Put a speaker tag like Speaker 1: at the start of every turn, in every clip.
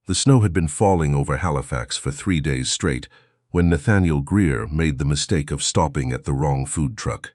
Speaker 1: The snow had been falling over Halifax for 3 days straight when Nathaniel Greer made the mistake of stopping at the wrong food truck.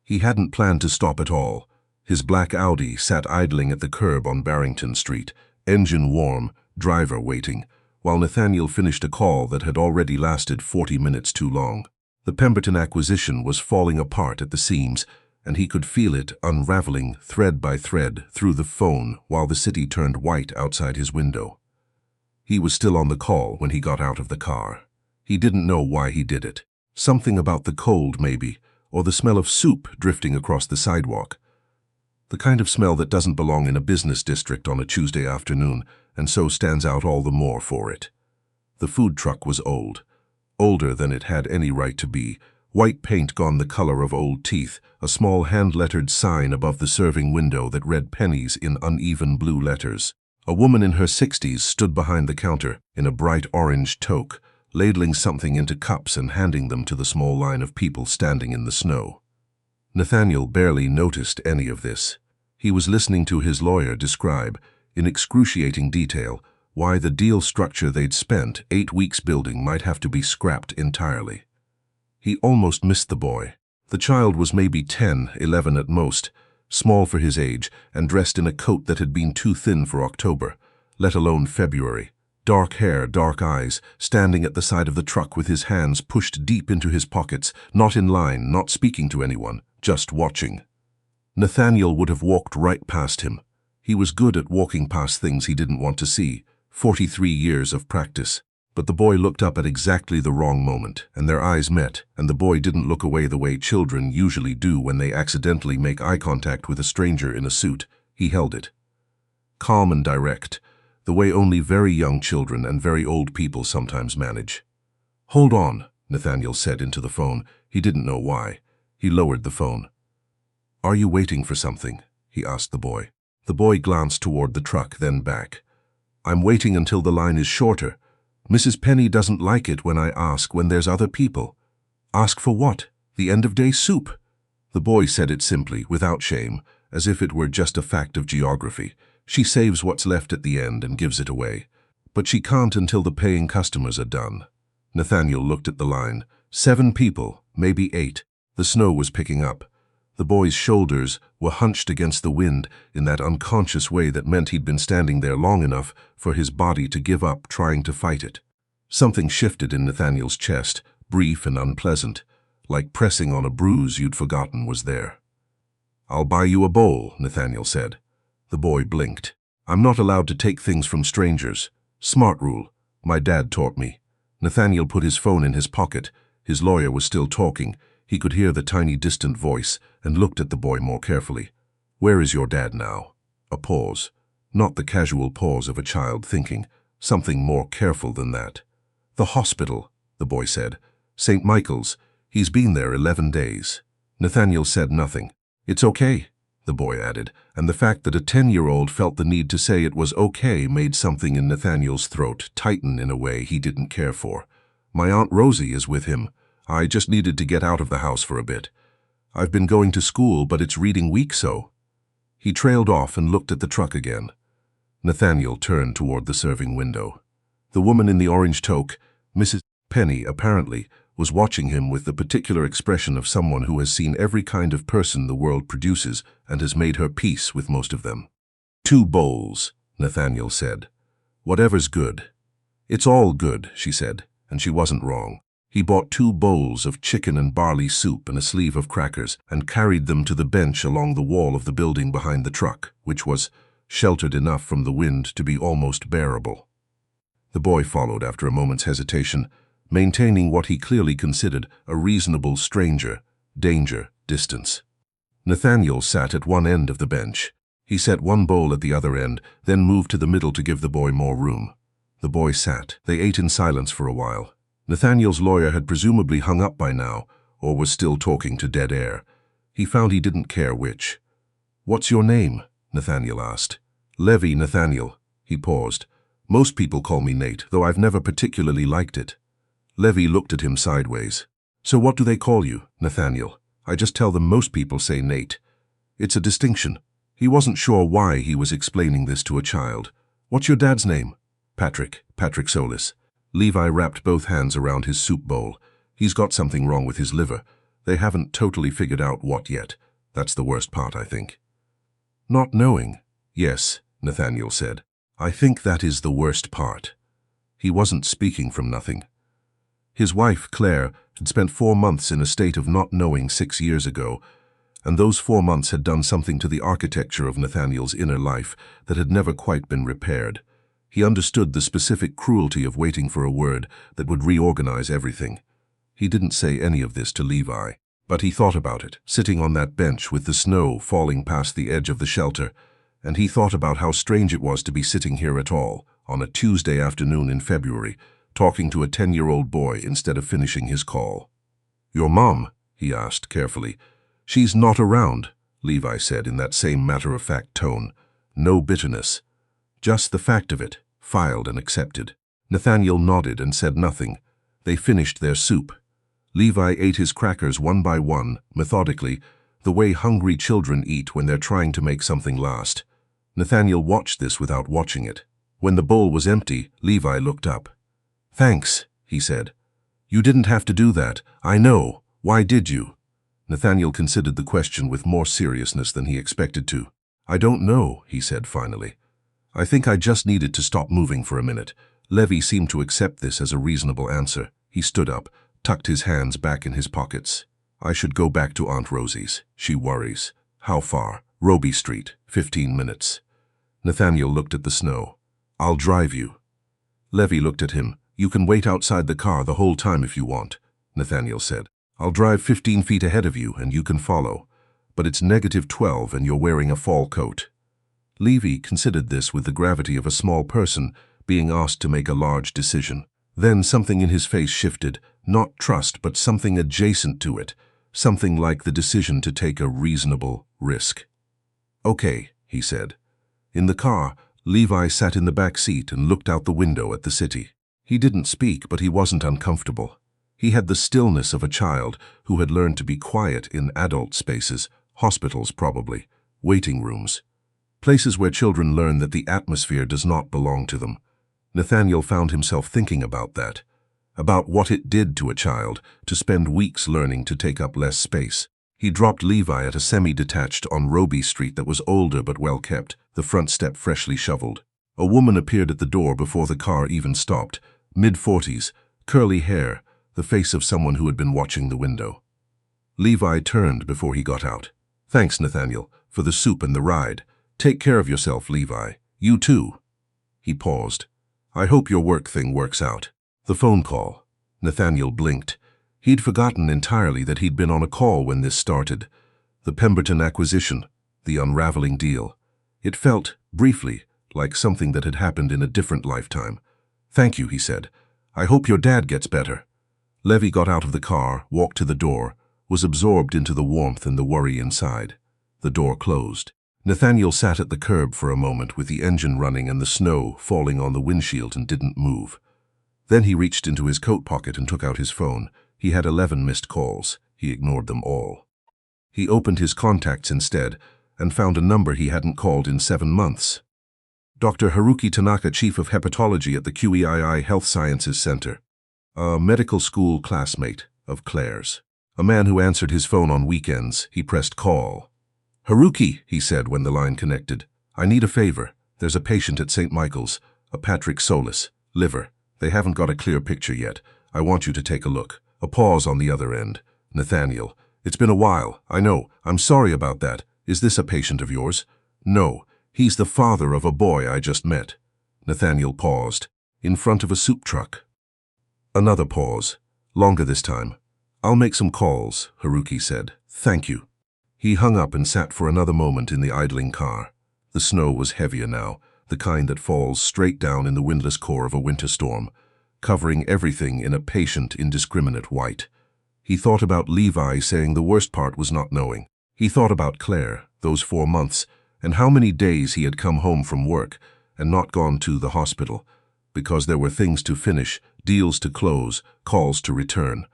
Speaker 1: He hadn't planned to stop at all. His black Audi sat idling at the curb on Barrington Street, engine warm, driver waiting, while Nathaniel finished a call that had already lasted 40 minutes too long. The Pemberton acquisition was falling apart at the seams, and he could feel it unraveling thread by thread through the phone while the city turned white outside his window. He was still on the call when he got out of the car. He didn't know why he did it. Something about the cold, maybe, or the smell of soup drifting across the sidewalk. The kind of smell that doesn't belong in a business district on a Tuesday afternoon, and so stands out all the more for it. The food truck was old, older than it had any right to be, white paint gone the color of old teeth, a small hand-lettered sign above the serving window that read pennies in uneven blue letters. A woman in her 60s stood behind the counter in a bright orange toque, ladling something into cups and handing them to the small line of people standing in the snow. Nathaniel barely noticed any of this. He was listening to his lawyer describe, in excruciating detail, why the deal structure they'd spent 8 weeks building might have to be scrapped entirely. He almost missed the boy. The child was maybe 10, 11 at most, small for his age, and dressed in a coat that had been too thin for October, let alone February. Dark hair, dark eyes, standing at the side of the truck with his hands pushed deep into his pockets, not in line, not speaking to anyone, just watching. Nathaniel would have walked right past him. He was good at walking past things he didn't want to see, 43 years of practice. But the boy looked up at exactly the wrong moment, and their eyes met, and the boy didn't look away the way children usually do when they accidentally make eye contact with a stranger in a suit. He held it. Calm and direct, the way only very young children and very old people sometimes manage. "Hold on," Nathaniel said into the phone. He didn't know why. He lowered the phone. "Are you waiting for something?" he asked the boy. The boy glanced toward the truck, then back. "I'm waiting until the line is shorter. Mrs. Penny doesn't like it when I ask when there's other people." "Ask for what? The end-of-day soup?" The boy said it simply, without shame, as if it were just a fact of geography. "She saves what's left at the end and gives it away. But she can't until the paying customers are done." Nathaniel looked at the line. 7 people, maybe 8. The snow was picking up. The boy's shoulders were hunched against the wind in that unconscious way that meant he'd been standing there long enough for his body to give up trying to fight it. Something shifted in Nathaniel's chest, brief and unpleasant, like pressing on a bruise you'd forgotten was there. "I'll buy you a bowl," Nathaniel said. The boy blinked. "I'm not allowed to take things from strangers. Smart rule. My dad taught me." Nathaniel put his phone in his pocket. His lawyer was still talking. He could hear the tiny distant voice and looked at the boy more carefully. "Where is your dad now?" A pause. Not the casual pause of a child thinking, something more careful than that. "The hospital," the boy said. "St. Michael's. He's been there 11 days. Nathaniel said nothing. "It's okay," the boy added, and the fact that a 10-year-old felt the need to say it was okay made something in Nathaniel's throat tighten in a way he didn't care for. "My Aunt Rosie is with him. I just needed to get out of the house for a bit. I've been going to school, but it's reading week so." He trailed off and looked at the truck again. Nathaniel turned toward the serving window. The woman in the orange toque, Mrs. Penny apparently, was watching him with the particular expression of someone who has seen every kind of person the world produces and has made her peace with most of them. "2 bowls, Nathaniel said. "Whatever's good." "It's all good," she said, and she wasn't wrong. He bought 2 bowls of chicken and barley soup and a sleeve of crackers and carried them to the bench along the wall of the building behind the truck, which was sheltered enough from the wind to be almost bearable. The boy followed after a moment's hesitation, maintaining what he clearly considered a reasonable danger distance. Nathaniel sat at one end of the bench. He set one bowl at the other end, then moved to the middle to give the boy more room. The boy sat. They ate in silence for a while. Nathaniel's lawyer had presumably hung up by now, or was still talking to dead air. He found he didn't care which. "What's your name?" Nathaniel asked. "Levy Nathaniel." He paused. "Most people call me Nate, though I've never particularly liked it." Levy looked at him sideways. "So what do they call you, Nathaniel?" "I just tell them most people say Nate." "It's a distinction." He wasn't sure why he was explaining this to a child. "What's your dad's name?" Patrick Solis. Levi wrapped both hands around his soup bowl. He's got something wrong with his liver. They haven't totally figured out what yet. That's the worst part, I think. Not knowing. Yes, Nathaniel said. I think that is the worst part. He wasn't speaking from nothing. His wife, Claire, had spent 4 months in a state of not knowing 6 years ago, and those 4 months had done something to the architecture of Nathaniel's inner life that had never quite been repaired. He understood the specific cruelty of waiting for a word that would reorganize everything. He didn't say any of this to Levi, but he thought about it, sitting on that bench with the snow falling past the edge of the shelter, and he thought about how strange it was to be sitting here at all, on a Tuesday afternoon in February, talking to a 10-year-old boy instead of finishing his call. "Your mom?" he asked carefully. "She's not around," Levi said in that same matter-of-fact tone. No bitterness. Just the fact of it, filed and accepted. Nathaniel nodded and said nothing. They finished their soup. Levi ate his crackers one by one, methodically, the way hungry children eat when they're trying to make something last. Nathaniel watched this without watching it. When the bowl was empty, Levi looked up. "Thanks," he said. "You didn't have to do that. I know. Why did you?" Nathaniel considered the question with more seriousness than he expected to. "I don't know," he said finally. "I think I just needed to stop moving for a minute." Levi seemed to accept this as a reasonable answer. He stood up, tucked his hands back in his pockets. "I should go back to Aunt Rosie's. She worries." "How far?" "Roby Street, 15 minutes. Nathaniel looked at the snow. "I'll drive you." Levi looked at him. "You can wait outside the car the whole time if you want," Nathaniel said. "I'll drive 15 feet ahead of you and you can follow. But it's -12 and you're wearing a fall coat." Levi considered this with the gravity of a small person being asked to make a large decision. Then something in his face shifted, not trust but something adjacent to it, something like the decision to take a reasonable risk. "Okay," he said. In the car, Levi sat in the back seat and looked out the window at the city. He didn't speak, but he wasn't uncomfortable. He had the stillness of a child who had learned to be quiet in adult spaces, hospitals probably, waiting rooms. Places where children learn that the atmosphere does not belong to them. Nathaniel found himself thinking about that, about what it did to a child to spend weeks learning to take up less space. He dropped Levi at a semi-detached on Roby Street that was older but well-kept, the front step freshly shoveled. A woman appeared at the door before the car even stopped, mid-40s, curly hair, the face of someone who had been watching the window. Levi turned before he got out. "Thanks, Nathaniel, for the soup and the ride. Take care of yourself, Levi. You too." He paused. "I hope your work thing works out." The phone call. Nathaniel blinked. He'd forgotten entirely that he'd been on a call when this started. The Pemberton acquisition, the unraveling deal. It felt, briefly, like something that had happened in a different lifetime. "Thank you," he said. "I hope your dad gets better." Levi got out of the car, walked to the door, was absorbed into the warmth and the worry inside. The door closed. Nathaniel sat at the curb for a moment with the engine running and the snow falling on the windshield and didn't move. Then he reached into his coat pocket and took out his phone. He had 11 missed calls. He ignored them all. He opened his contacts instead and found a number he hadn't called in 7 months. Dr. Haruki Tanaka, chief of hepatology at the QEII Health Sciences Center. A medical school classmate of Claire's. A man who answered his phone on weekends. He pressed call. "Haruki," he said when the line connected. "I need a favor. There's a patient at St. Michael's, a Patrick Solis, liver. They haven't got a clear picture yet. I want you to take a look." A pause on the other end. Nathaniel. "It's been a while. I know. I'm sorry about that. Is this a patient of yours?" "No. He's the father of a boy I just met." Nathaniel paused. "In front of a soup truck." Another pause. Longer this time. "I'll make some calls," Haruki said. "Thank you." He hung up and sat for another moment in the idling car. The snow was heavier now, the kind that falls straight down in the windless core of a winter storm, covering everything in a patient, indiscriminate white. He thought about Levi saying the worst part was not knowing. He thought about Claire, those 4 months, and how many days he had come home from work and not gone to the hospital, because there were things to finish, deals to close, calls to return.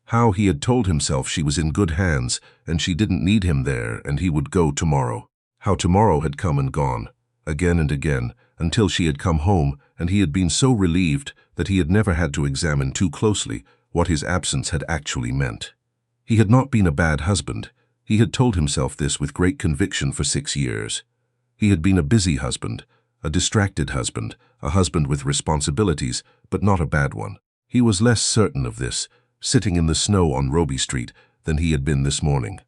Speaker 1: How he had told himself she was in good hands and she didn't need him there and he would go tomorrow. How tomorrow had come and gone, again and again, until she had come home and he had been so relieved that he had never had to examine too closely what his absence had actually meant. He had not been a bad husband. He had told himself this with great conviction for 6 years. He had been a busy husband, a distracted husband, a husband with responsibilities, but not a bad one. He was less certain of this, sitting in the snow on Roby Street, than he had been this morning.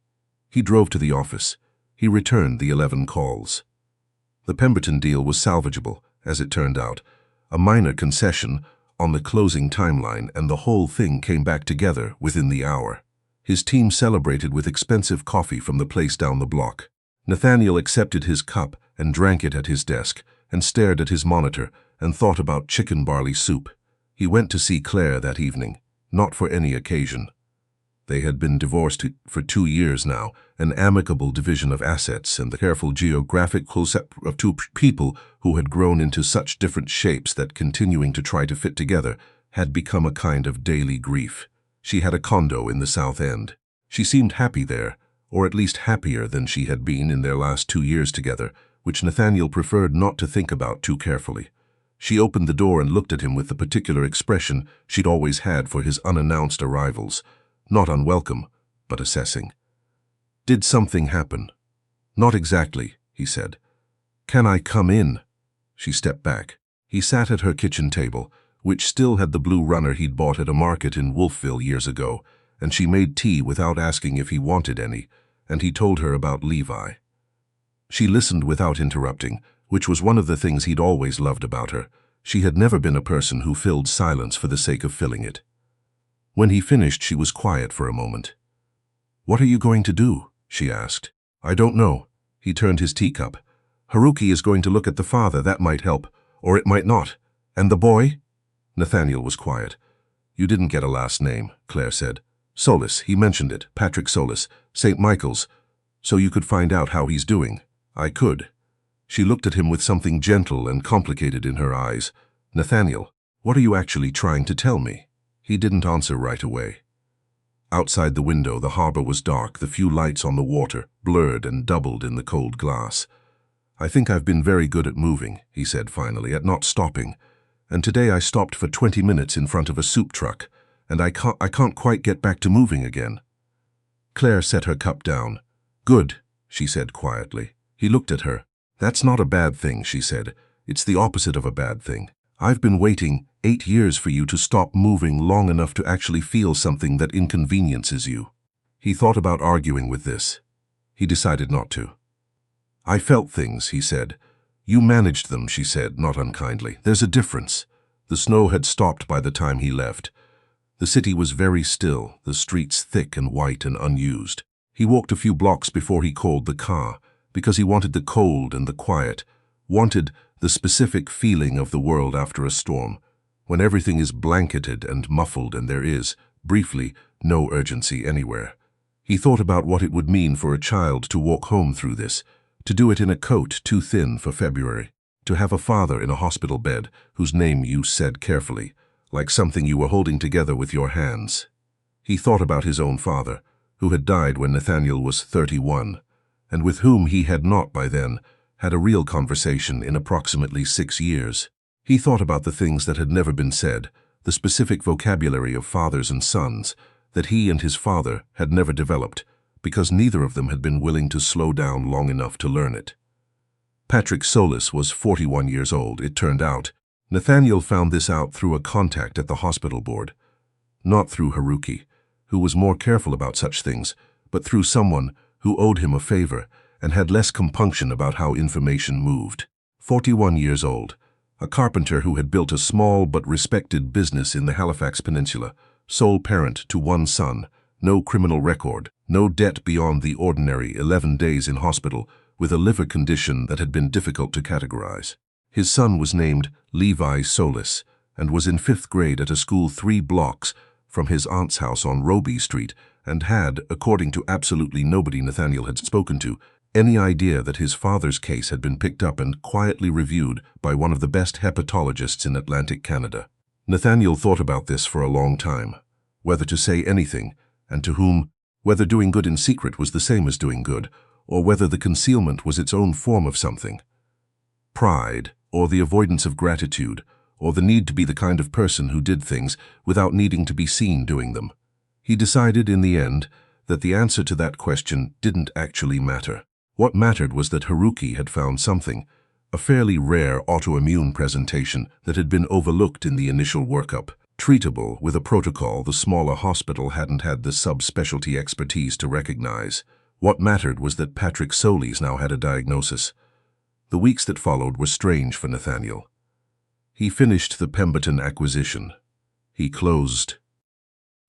Speaker 1: He drove to the office. He returned the 11 calls. The Pemberton deal was salvageable, as it turned out, a minor concession on the closing timeline, and the whole thing came back together within the hour. His team celebrated with expensive coffee from the place down the block. Nathaniel accepted his cup and drank it at his desk, and stared at his monitor and thought about chicken barley soup. He went to see Claire that evening, not for any occasion. They had been divorced for 2 years now, an amicable division of assets and the careful geographic close-up of two people who had grown into such different shapes that continuing to try to fit together had become a kind of daily grief. She had a condo in the South End. She seemed happy there, or at least happier than she had been in their last 2 years together, which Nathaniel preferred not to think about too carefully. She opened the door and looked at him with the particular expression she'd always had for his unannounced arrivals. Not unwelcome, but assessing. "Did something happen?" "Not exactly," he said. "Can I come in?" She stepped back. He sat at her kitchen table, which still had the blue runner he'd bought at a market in Wolfville years ago, and she made tea without asking if he wanted any, and he told her about Levi. She listened without interrupting, which was one of the things he'd always loved about her. She had never been a person who filled silence for the sake of filling it. When he finished, she was quiet for a moment. "What are you going to do?" she asked. "I don't know." He turned his teacup. "Haruki is going to look at the father. That might help, or it might not. And the boy?" Nathaniel was quiet. "You didn't get a last name," Claire said. "Solis, he mentioned it. Patrick Solis. St. Michael's. So you could find out how he's doing." "I could." She looked at him with something gentle and complicated in her eyes. "Nathaniel, what are you actually trying to tell me?" He didn't answer right away. Outside the window, the harbor was dark, the few lights on the water blurred and doubled in the cold glass. "I think I've been very good at moving," he said finally, "at not stopping. And today I stopped for 20 minutes in front of a soup truck, and I can't quite get back to moving again." Claire set her cup down. "Good," she said quietly. He looked at her. "That's not a bad thing," she said. "It's the opposite of a bad thing. I've been waiting 8 years for you to stop moving long enough to actually feel something that inconveniences you." He thought about arguing with this. He decided not to. "I felt things," he said. "You managed them," she said, not unkindly. "There's a difference." The snow had stopped by the time he left. The city was very still, the streets thick and white and unused. He walked a few blocks before he called the car, because he wanted the cold and the quiet, wanted the specific feeling of the world after a storm, when everything is blanketed and muffled and there is, briefly, no urgency anywhere. He thought about what it would mean for a child to walk home through this, to do it in a coat too thin for February, to have a father in a hospital bed whose name you said carefully, like something you were holding together with your hands. He thought about his own father, who had died when Nathaniel was 31, and with whom he had not by then had a real conversation in approximately 6 years. He thought about the things that had never been said, the specific vocabulary of fathers and sons that he and his father had never developed, because neither of them had been willing to slow down long enough to learn it. Patrick Solis was 41 years old, it turned out. Nathaniel found this out through a contact at the hospital board. Not through Haruki, who was more careful about such things, but through someone who owed him a favor and had less compunction about how information moved. 41 years old, a carpenter who had built a small but respected business in the Halifax Peninsula, sole parent to 1 son, no criminal record, no debt beyond the ordinary 11 days in hospital with a liver condition that had been difficult to categorize. His son was named Levi Solis and was in 5th grade at a school 3 blocks from his aunt's house on Roby Street and had, according to absolutely nobody Nathaniel had spoken to, any idea that his father's case had been picked up and quietly reviewed by one of the best hepatologists in Atlantic Canada. Nathaniel thought about this for a long time, whether to say anything, and to whom, whether doing good in secret was the same as doing good, or whether the concealment was its own form of something. Pride, or the avoidance of gratitude, or the need to be the kind of person who did things without needing to be seen doing them. He decided in the end that the answer to that question didn't actually matter. What mattered was that Haruki had found something, a fairly rare autoimmune presentation that had been overlooked in the initial workup, treatable with a protocol the smaller hospital hadn't had the subspecialty expertise to recognize. What mattered was that Patrick Solis now had a diagnosis. The weeks that followed were strange for Nathaniel. He finished the Pemberton acquisition. He closed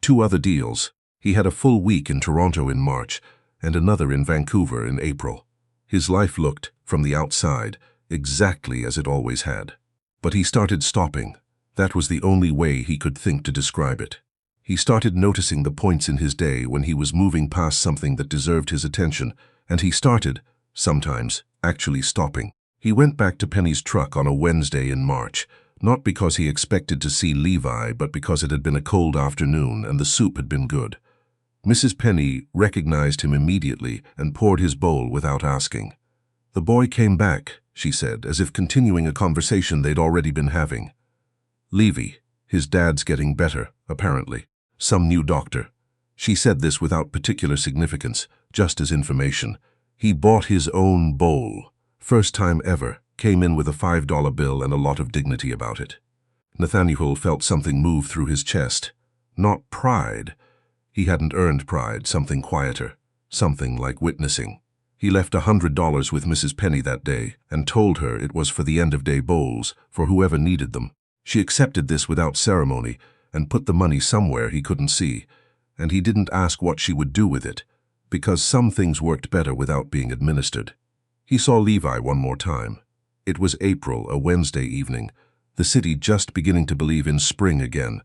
Speaker 1: 2 other deals. He had a full week in Toronto in March and another in Vancouver in April. His life looked, from the outside, exactly as it always had. But he started stopping. That was the only way he could think to describe it. He started noticing the points in his day when he was moving past something that deserved his attention, and he started, sometimes, actually stopping. He went back to Penny's truck on a Wednesday in March, not because he expected to see Levi, but because it had been a cold afternoon and the soup had been good. Mrs. Penny recognized him immediately and poured his bowl without asking. "The boy came back," she said, as if continuing a conversation they'd already been having. "Levy, his dad's getting better, apparently. Some new doctor." She said this without particular significance, just as information. He bought his own bowl. First time ever, came in with a $5 bill and a lot of dignity about it. Nathaniel felt something move through his chest. Not pride. He hadn't earned pride, something quieter, something like witnessing. He left $100 with Mrs. Penny that day and told her it was for the end-of-day bowls, for whoever needed them. She accepted this without ceremony and put the money somewhere he couldn't see, and he didn't ask what she would do with it, because some things worked better without being administered. He saw Levi one more time. It was April, a Wednesday evening, the city just beginning to believe in spring again.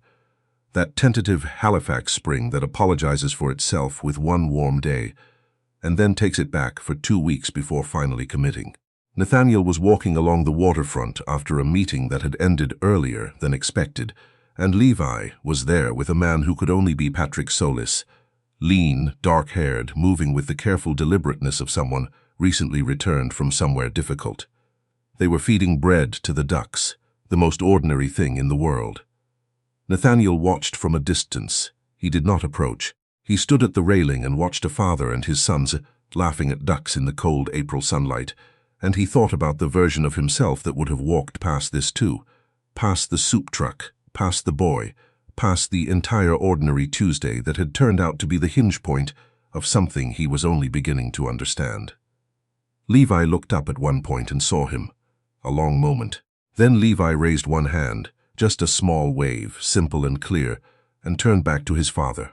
Speaker 1: That tentative Halifax spring that apologizes for itself with one warm day, and then takes it back for 2 weeks before finally committing. Nathaniel was walking along the waterfront after a meeting that had ended earlier than expected, and Levi was there with a man who could only be Patrick Solis, lean, dark-haired, moving with the careful deliberateness of someone recently returned from somewhere difficult. They were feeding bread to the ducks, the most ordinary thing in the world. Nathaniel watched from a distance. He did not approach. He stood at the railing and watched a father and his sons laughing at ducks in the cold April sunlight, and he thought about the version of himself that would have walked past this too, past the soup truck, past the boy, past the entire ordinary Tuesday that had turned out to be the hinge point of something he was only beginning to understand. Levi looked up at one point and saw him. A long moment. Then Levi raised one hand, just a small wave, simple and clear, and turned back to his father.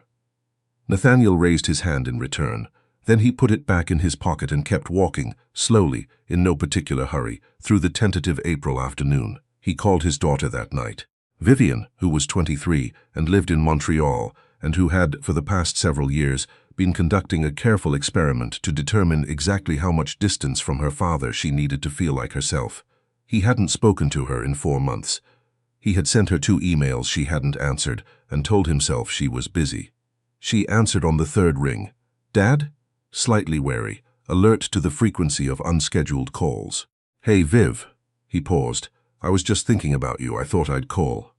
Speaker 1: Nathaniel raised his hand in return. Then he put it back in his pocket and kept walking, slowly, in no particular hurry, through the tentative April afternoon. He called his daughter that night. Vivian, who was 23 and lived in Montreal, and who had, for the past several years, been conducting a careful experiment to determine exactly how much distance from her father she needed to feel like herself. He hadn't spoken to her in 4 months. He had sent her 2 emails she hadn't answered and told himself she was busy. She answered on the 3rd ring. "Dad?" Slightly wary, alert to the frequency of unscheduled calls. "Hey, Viv." He paused. "I was just thinking about you. I thought I'd call."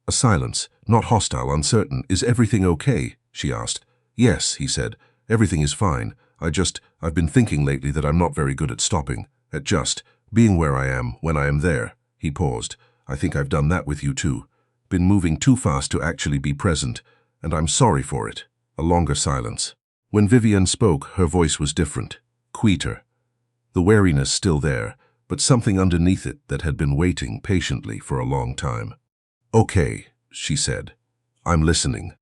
Speaker 1: A silence, not hostile, uncertain. "Is everything okay?" she asked. "Yes," he said. "Everything is fine. I've been thinking lately that I'm not very good at stopping, at just being where I am when I am there." He paused. "I think I've done that with you too. Been moving too fast to actually be present, and I'm sorry for it." A longer silence. When Vivian spoke, her voice was different, quieter. The wariness still there, but something underneath it that had been waiting patiently for a long time. "Okay," she said. "I'm listening."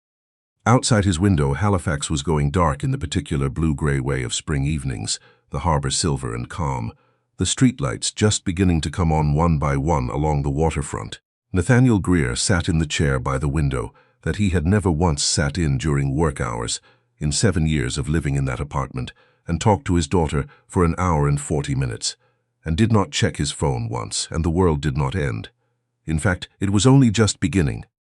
Speaker 1: Outside his window, Halifax was going dark in the particular blue-gray way of spring evenings, the harbor silver and calm, the streetlights just beginning to come on one by one along the waterfront. Nathaniel Greer sat in the chair by the window that he had never once sat in during work hours in 7 years of living in that apartment, and talked to his daughter for an hour and 40 minutes, and did not check his phone once, and the world did not end. In fact, it was only just beginning.